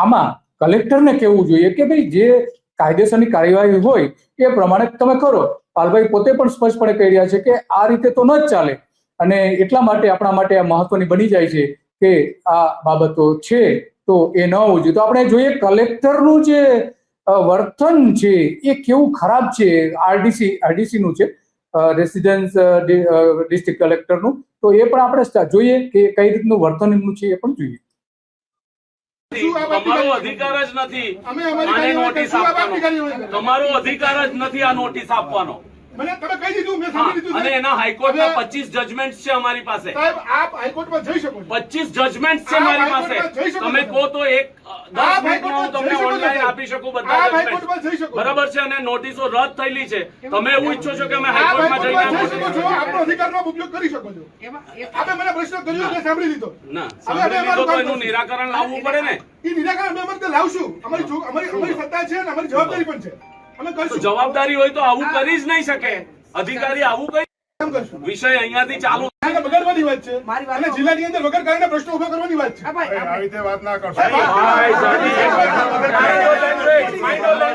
આમાં કલેક્ટરને કહેવું જોઈએ કે ભાઈ જે કાયદેસરની કાર્યવાહી હોય એ પ્રમાણે તમે કરો. પાલભાઈ પોતે પણ સ્પષ્ટપણે કહી રહ્યા છે કે આ રીતે તો ન જ ચાલે, અને એટલા માટે આપણા માટે આ મહત્વની બની જાય છે કે આ બાબતો છે તો એ ન હોવું જોઈએ. તો આપણે જોઈએ કલેક્ટરનું જે વર્તન છે એ કેવું ખરાબ છે. આરડીસી નું છે, રેસિડેન્સ ડિસ્ટ્રિક્ટ કલેક્ટરનું. તો એ પણ આપણે જોઈએ કે કઈ રીતનું વર્તન એમનું છે એ પણ જોઈએ. તમારો અધિકાર જ નથી આને નોટિસ આપવાનો. તમારો અધિકાર જ નથી આ નોટિસ આપવાનો. મને તમે કહી દીધું, મેં સાંભળી દીધું. અને એના હાઈકોર્ટના 25 જજમેન્ટ છે અમારી પાસે. સાહેબ આપ હાઈકોર્ટમાં જઈ શકો છો. 25 જજમેન્ટ છે મારી પાસે. તમે કહો તો 10 મિનિટમાં હું તમને ઓનલાઈન આપી શકું બધા જજમેન્ટ. બરાબર છે. અને નોટિસો રદ થયેલી છે. તમે એવું ઈચ્છો છો કે અમે હાઈકોર્ટમાં જઈને આપનો અધિકારનો ઉપયોગ કરી શકો છો. આપણે મને પ્રશ્ન કર્યો, મેં સાંભળી લીધો. ના સાંભળી લીધો તો એનું નિરાકરણ લાવવું પડે ને. એ નિરાકરણ અમે તે લાવશું. અમારી સત્તા છે અને અમારી જવાબદારી પણ છે. અમે કરશું. જવાબદારી હોય તો આવું કરી જ નહીં શકે અધિકારી. આવું કઈ વિષય અહીંયાથી ચાલુ બગાડવાની વાત છે અને જિલ્લાની અંદર વગર કારણે પ્રશ્નો ઉભા કરવાની વાત છે. આવી રીતે વાત ના કરશો.